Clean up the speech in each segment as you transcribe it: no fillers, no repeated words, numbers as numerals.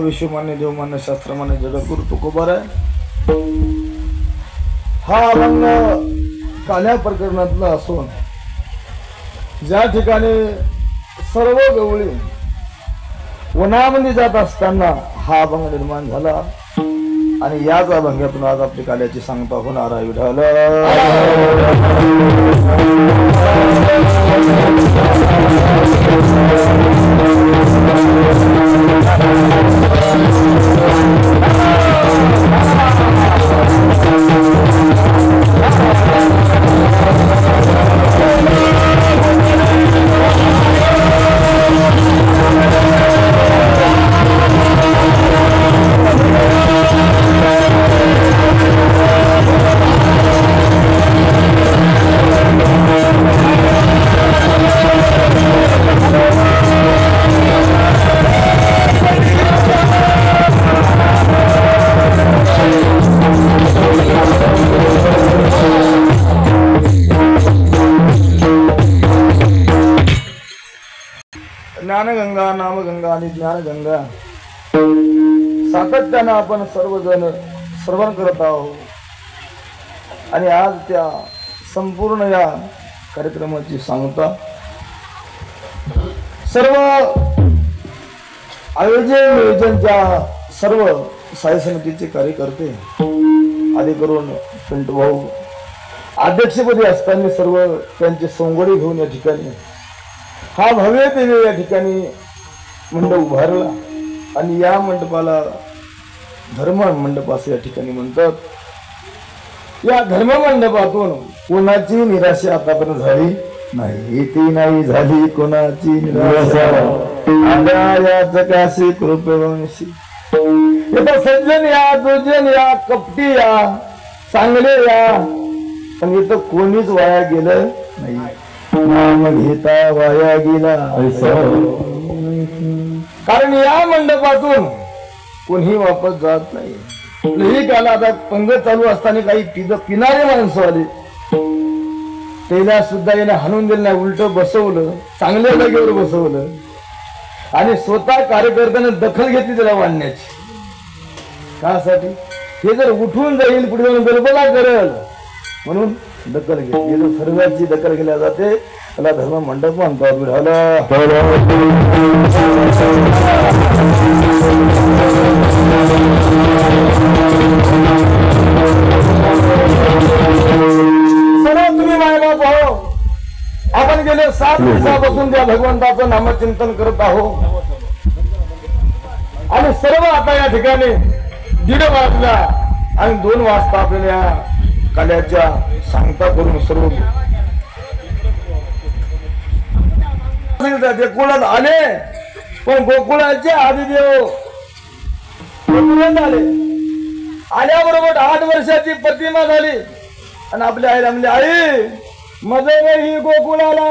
विश्वमान्य देवमान्य शास्त्रमान्य जगद्गुरु तुकोबार आहे. हा अभंग काल्या प्रकरणातला असून ज्या ठिकाणी सर्व गवळी वनामध्ये जात असताना हा अभंग निर्माण झाला आणि याच अभंगातून आज आपली काल्याची सांगता होणार आहे. विठाल ज्ञानगंगा नामगंगा आणि ज्ञानगंगा सातत्यानं आपण सर्वजण श्रवण करत आहोत आणि आज त्या संपूर्ण या कार्यक्रमाची सांगता सर्व आयोजनच्या सर्व साई समितीचे कार्यकर्ते आदी करून पिंटू भाऊ अध्यक्षपदी असताना सर्व त्यांचे सोंगडी घेऊन या ठिकाणी हा भव्य दिव्य या ठिकाणी मंडप उभारला आणि या मंडपाला धर्म मंडप असं या ठिकाणी म्हणतात. या धर्म मंडपातून कोणाची निराशा आतापर्यंत झाली नाही. ती नाही झाली कोणाची निराशा याच काशी कृपेवंशी. इथं सज्जन या दुर्जन या कपटी या चांगले या पण इथं कोणीच वाया गेलं नाही. नाम घेता वाया गेला कारण या मंडपातून कोणी वापस जात नाही. कुठल्याही काला आता पंगत चालू असताना काही पिणारे माणसं आले त्याला सुद्धा याने हाणून दिलं नाही, उलट बसवलं, चांगल्या जागेवर बसवलं आणि स्वतः कार्यकर्त्याने दखल घेतली त्याला वाढण्याची. कासाठी हे जर उठून जाईल पुढे जाऊन गलबला करेल म्हणून दखल घेतली. सर्वांची दखल घेतल्या जाते त्याला धर्म मंडप म्हणतात. सर्व तुम्ही मायबाप आहो. आपण गेले 7 दिवसापासून त्या भगवंताचं नामचिंतन करत आहोत आणि सर्व आता या ठिकाणी 1:30 वाजला आणि 2 वाजता आपल्याला काल्याच्या सांगता करून सर्व गोकुळात आले पण गोकुळाचे आदिदेव आले. आल्याबरोबर 8 वर्षाची प्रतिमा झाली आणि आपल्या आईला म्हणजे आई मध्ये ही गोकुळाला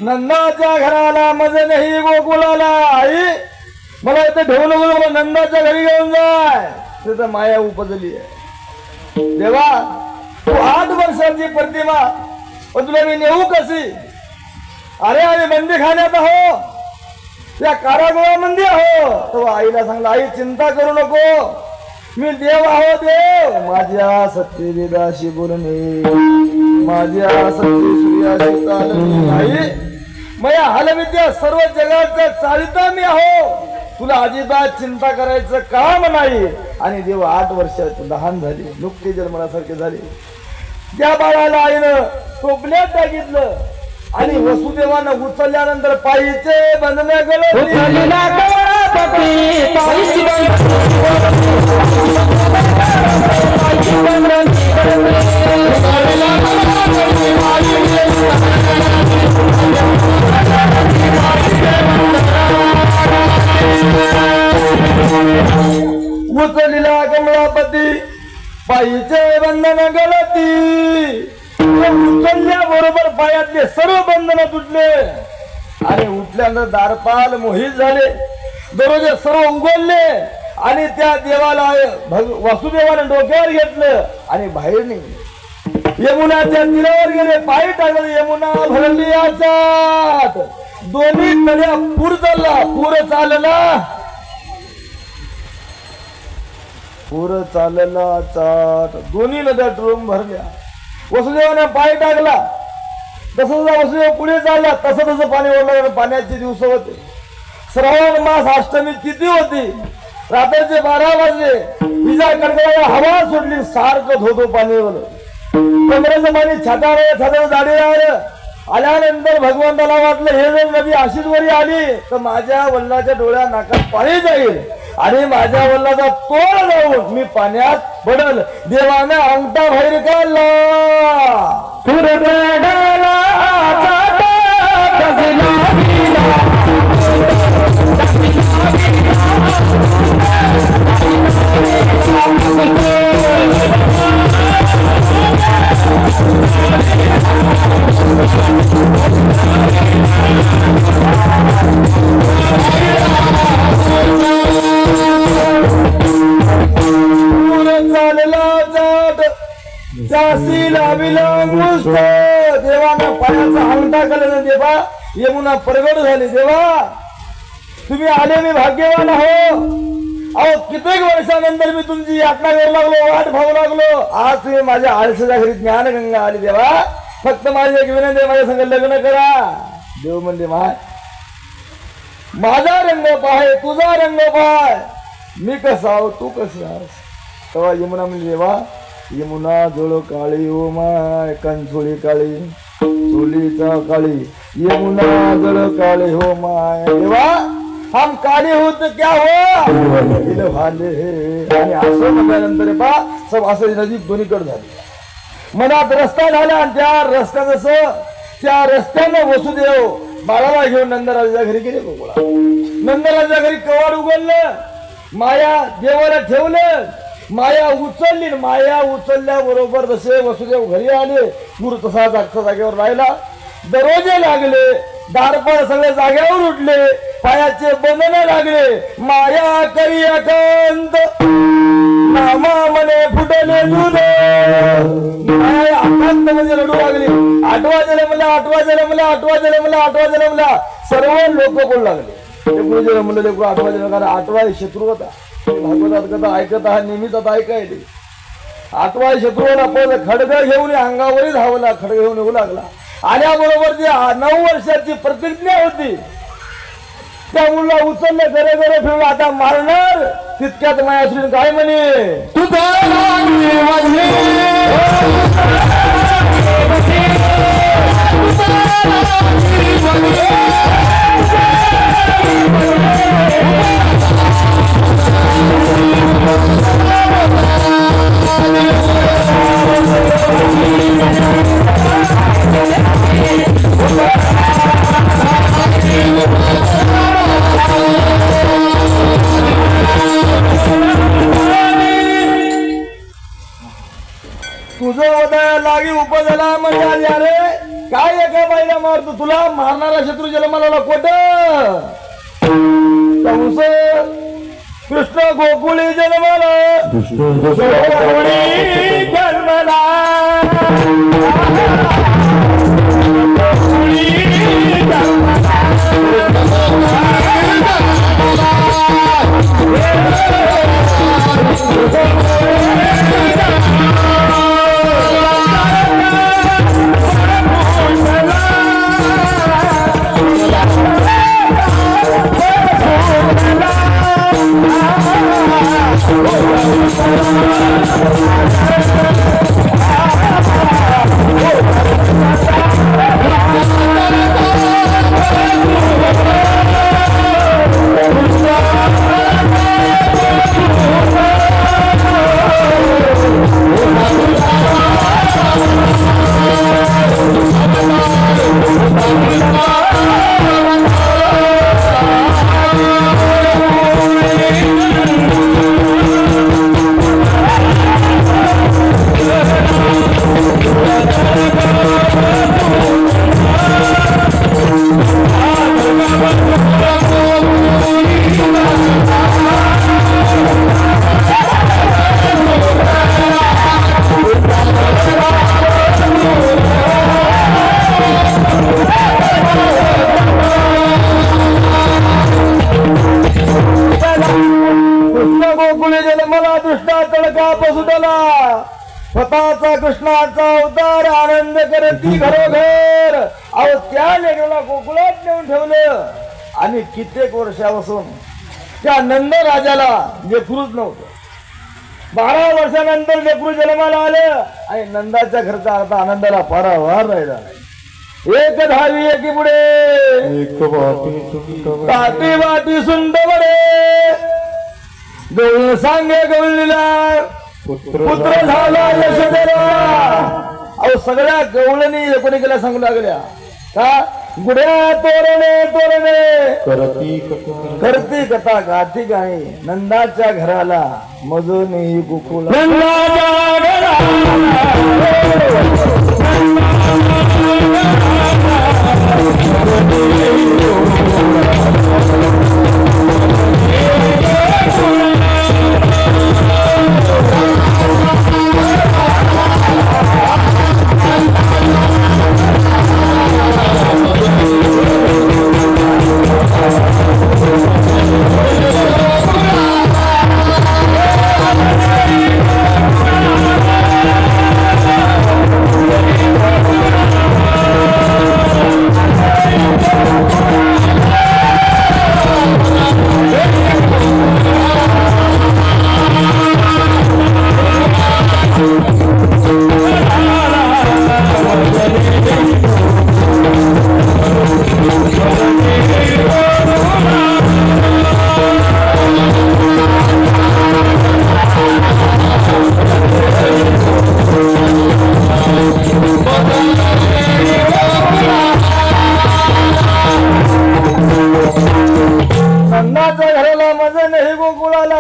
नंदाच्या घराला मजे नाही गोकुळाला. आई मला इथे ठेवू नको, मला नंदाच्या घरी घेऊन जाय. तिथं माया उपजली आहे. देवा तू 8 वर्षांची प्रतिमा, पण तुला मी नेऊ कशी? अरे आम्ही बंदी खाण्यात आहो, या कारागृहामध्ये आहो. तो आईला सांगला, आई चिंता करू नको, मी देव आहो देव. माझ्या सत्य वेदाशी बोलणे, माझ्या सत्य सूर्याशी चालणे. आई माझ्या हलविद्या सर्व जगाचा चालिता मी आहो, तुला अजिबात चिंता करायचं काम नाही. आणि देव 8 वर्षात लहान झाले, नुकते जन्मनासारखे झाले. त्या बाळाला आईनं टोपल्यात टाकितलं आणि वसुदेवानं उचलल्यानंतर पायीचे बंधने गळती. उचलिला कमळापती पायीचे बंधन गळती. उचलल्याबरोबर पायातले सर्व बंधन तुटले आणि उठल्यानंतर दारपाल मोहित झाले, दरवाजे सर्व उघडले आणि त्या देवाला वासुदेवाने डोक्यावर घेतलं आणि बाहेर निघले. यमुनाच्या तीरावर गेले, पायी टाकलं, यमुना भरली आचात. दोन्ही नद्या पूर चालला, पूर चालला चाट. दोन्ही नद्या टुळून भरल्या. वसुदेवाने पाय टाकला, तसं वसुदेव पुढे चालला, तसं पाणी ओढलं. पाण्याचे दिवस होते, श्रावण मास अष्टमी तिथी होती. रात्रीचे 12 वाजले, विजा कडकडाला हवा सुटली, सारखं धोधो पाणी ओढलं. कमरेचं पाणी छातावर जाडी राहिलं. आल्यानंतर भगवंताला वाटलं, हे जर नदी अशीच वरी आली तर माझ्या वल्लाच्या डोळ्या नाकात पाणी जाईल आणि माझ्या वल्लाचा तोड जाऊन मी पाण्यात पडल. देवाने अंगठा बाहेर काढला. देवानं पायाचा अंगठा केला. देवा यमुना प्रगट झाली. देवा तुम्ही आले, मी भाग्यवान आहो. अहो कित्येक वर्षानंतर मी तुमची यातना करू लागलो, वाट पाहू लागलो. आज तुम्ही माझ्या आळसाच्या घरी ज्ञानगंगा आली. देवा फक्त माझी एक विनंती, माझ्या संग लग्न करा. देव म्हणजे माझा रंग पाहे, तुझा रंग पाय, मी कसा आहो तू कसा आहेस. तेव्हा यमुना म्हणजे, देवा यमुना जळ काळी ओ माय, कंचोळी काळी चोलीचा काळी, यमुना जळ काळी हो माय. देवा हम काले हो तो क्या हो भाले. आणि असं म्हटल्यानंतर बा सब असं नदी दोन्हीकडे झाली. मनात रस्ता झाला आणि त्या रस्त्यानं वसुदेव बाळाला घेऊन नंदराजाच्या घरी गेले. गोकुळा नंदराजाच्या घरी कवाड उघडलं, माया देवाला ठेवलं, माया उचलली. माया उचलल्याबरोबर जसे वसुदेव घरी आले, पूर तसा जागच्या जागेवर राहिला. दरवाजे लागले, दारपाळ सगळे जागेवर उठले, पायाचे बंधन लागले. माया करी अकंत नामा मने फुटले जुले. माया अकंत म्हणजे रडू लागली. 8वा जन्मला, 8वा जन्मला, 8वा जन्मला, 8वा जन्मला. सर्व लोक बोलू लागले. लेकरू जन्मलं, लेकरू 8वा जन्म. कारण 8वा शत्रू होता. भागवतात कथा ऐकत हा नेहमीच आता ऐकायले. 8वा शत्रूला पण खडग घेऊन अंगावरही धावला, खडग घेऊन येऊ लागला. आल्याबरोबर जी 9 वर्षाची प्रतिज्ञा होती, त्या मुलाला उचललं, घरे घरे फिरलं, आता मारणार. तितक्यात मायाश्री काय म्हणे, तुझा तुझं उदय लागी उपजला म्हणजे रे काय एका आईला मारतो तुला मारणारा शत्रू जन्माला कोट कंस कृष्ण गोकुळी जन्माला गोकुळी जन्माला स्वतःचा कृष्णाचा अवतार आनंद करती घरोघर अहो त्या लेकराला गोकुळात नेऊन ठेवलं आणि कित्येक वर्षापासून त्या नंद राजाला लेकरूच नव्हतं 12 वर्षानंतर लेकरू जन्माला आलं आणि नंदाच्या घरचा आता आनंदाला पारावार राहिला एक धावी एकी पुढे ताटी वाटी सुंद बडे गवळ सांगे गवळीला पुत्र झाला यशोधरा अहो सगळ्या गवळणी एकोणीला सांगू लागल्या का गुड्या तोरणे तोरणे करती कथा गाती गाणी नंदाच्या घराला मजून गोकुळ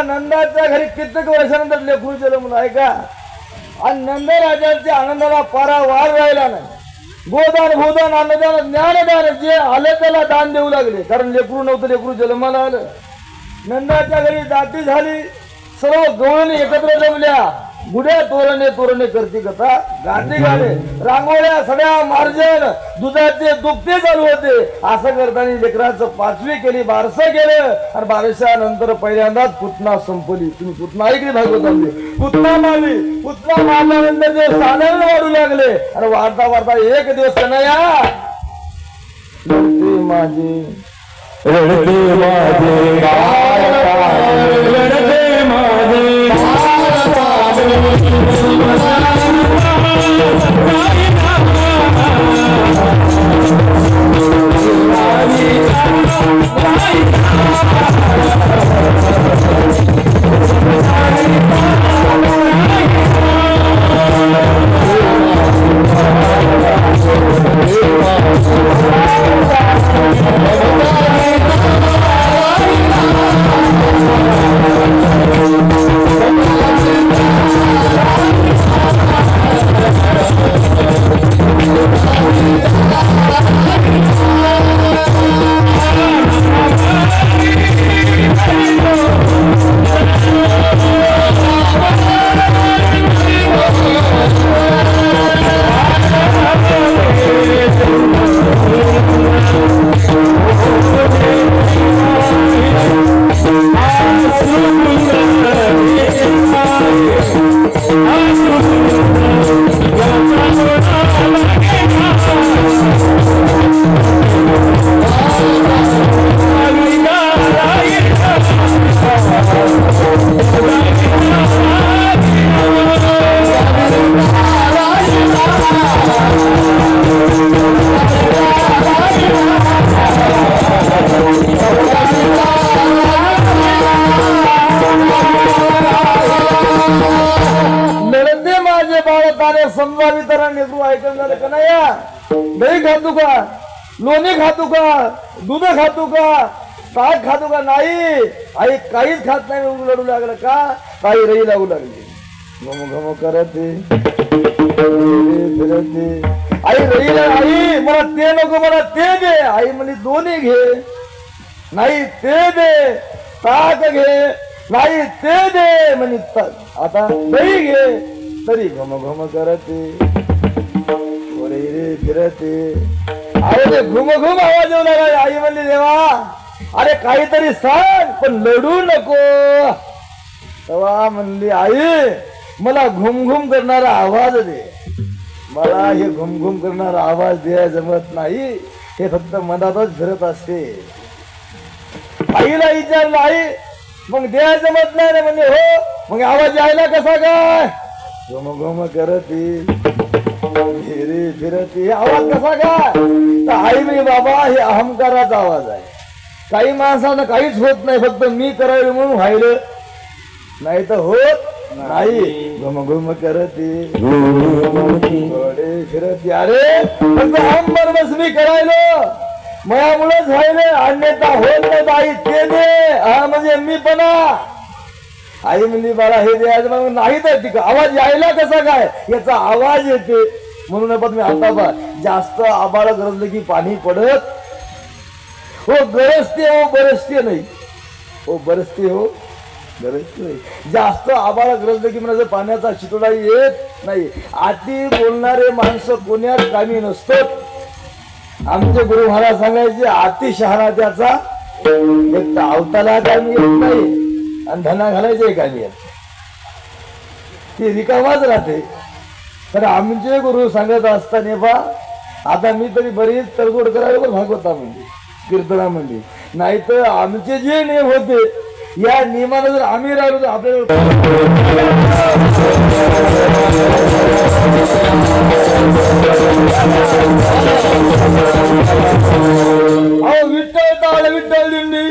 नंदाच्या घरी कित्येक वर्षानंतर लेकरू जन्मलं आहे का आणि नंद राजाच्या आनंदाला पारावार राहिला नाही गोदान भूदान अन्नदान ज्ञानदान जे आले त्याला दान देऊ लागले कारण लेकरू नव्हतं लेकरू जन्माला आलं नंदाच्या घरी दाटी झाली सर्व गवळणी एकत्र जमल्या गुड्या तोरणे तोरणे करती कथा गाती गाणे रांगोळ्या सड्या मार्जन दुधाचे दुपते चालू होते असं करताना लेकराचं 5वी केली 12 केलं आणि 12 नंतर पहिल्यांदाच पुतना संपली तुम्ही पुतना ऐकली भागवतांनी पुतना मारली पुतना मारल्यानंतर ते साधारण वाढू लागले आणि वाढता वाढता एक दिवस कन्हैया रडते माझे रडते माझे समजावी तर नेतृ ऐकून झालं का नाही? दही खातो का, लोणी खातो का, दूध खातो का, ताक खातो का? नाही. आई काहीच खात नाही. लढू लागलं का? काही रही लागू लागली. घम घम करते फिरते. आई रहीला, आई मला ते नको, मला ते दे. आई म्हणली दोन्ही घे. नाही ते दे. ताक घे. नाही ते दे. म्हणजे आता दही घे. तरी घम घम करते फिरते. अरे घुम घुम आवाज येऊ लागला. आई म्हणली देवा अरे काहीतरी सांग पण लढू नको. तेव्हा म्हणली आई मला घुम घुम करणारा आवाज दे. मला हे घुम घुम करणारा आवाज द्याय जमत नाही. हे फक्त मनातच फिरत असते. आईला विचारलं आई मग द्याय जमत नाही म्हणजे हो मग आवाज यायला कसा काय? घुम घुम करते फिरते. आवाज कसा काय? तर आई मी बाबा हे अहंकाराचा आवाज आहे. काही माणसानं काहीच होत नाही फक्त मी करायला म्हणून व्हायलं नाही तर होत नाही. घुम घुम करते फिरते. अरे फक्त अहम बस मी करायलो मयामुळेच व्हायलं अन्यथा होत नाही. आई ते दे. हा म्हणजे मी पणा. आई म्हणली बाळा हे द्यायचं मग नाही तर ती आवाज यायला कसा काय? याचा आवाज येते म्हणून पण मी आता बा जास्त आबाळ गरजलं की पाणी पडत हो गरजते हो बरसते नाही. हो बरसते हो गरजते नाही. जास्त आबाळ गरजलं की म्हणजे पाण्याचा शितोडा येत नाही. आती बोलणारे माणसं कोण्यात कामी नसतात. आमचे गुरु महाराज सांगायचे आती शहाणा त्याचा एक अवताला कामी येत नाही आणि धना घालायचे कामी येत. ती रिकामाच राहते. तर आमचे गुरु सांगत असताना बा आता मी तरी बरीच तडजोड करायला भागवता म्हणजे कीर्तना म्हणजे नाही तर आमचे जे नियम होते या नियमाला जर आम्ही राहिलो तर आपल्याला विठ्ठल टाळ विठ्ठल दिंडी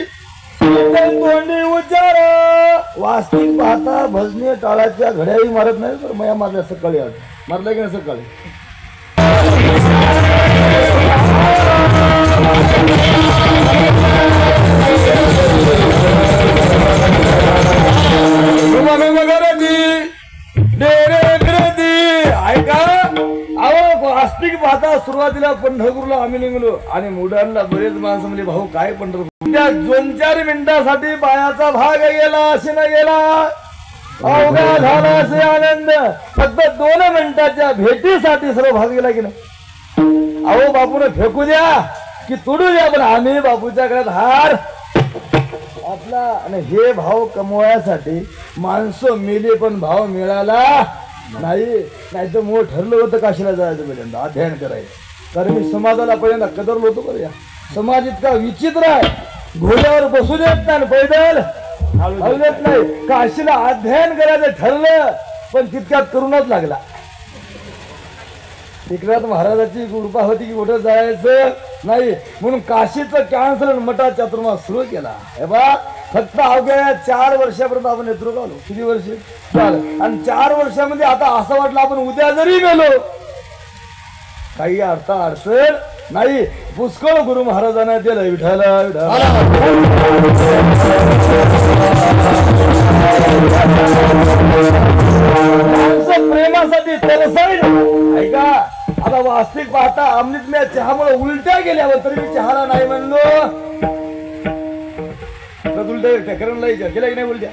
विठ्ठल तोंडी उच्चार. वास्तविक पाहता भजनीय टाळाच्या घड्याही मारत नाही तर मया मारल्या सकाळी मारल्या की नाही सकाळी. ऐका अहो वास्तविक पाहता सुरुवातीला पंढरपूरला आम्ही निघलो आणि मुडांना बरेच माणसं म्हणजे भाऊ काय पंढरपूर त्या 2-4 मिनिटासाठी बायाचा भाग गेला असे न गेला अवघा झाला असे आनंद. फक्त 2 मिनिटाच्या भेटीसाठी सर्व भाग गेला की नाही. अहो बापूने फेकू द्या की तोडू द्या पण आम्ही बापूच्या गळ्यात हार आपला. आणि हे भाव कमवायसाठी माणसं मेली पण भाव मिळाला नाही. नाही तर मग ठरलं होतं काशीला जायचं पहिल्यांदा अध्ययन करायचं. कारण मी समाजाला पहिल्यांदा कदरलो होतो बरं. या समाज इतका विचित्र आहे. घोड्यावर बसू देत नाही पैदल हलू देत नाही. काशीला अध्ययन करायचं ठरलं पण तितक्यात करूनच लागला. तिकड्यात महाराजाची कृपा होती की कुठं जायचं नाही म्हणून काशीचं कॅन्सल मठात चातुर्मास सुरू केला. हे बा फक्त अवघ्या 4 वर्षापर्यंत आपण नेतृत्व आलो. किती वर्ष? 4. आणि 4 वर्षामध्ये आता असं वाटलं आपण उद्या जरी गेलो काही अडचण नाही. पुष्कळ गुरु महाराजांना दिलं. विठाला प्रेमासाठी तरसाई ऐका आता वास्तविक पाहता अमृत मी चहामुळे उलट्या गेल्यावर तरी मी चहाला नाही म्हणलो. उलट्या गेल्या की नाही उलट्या?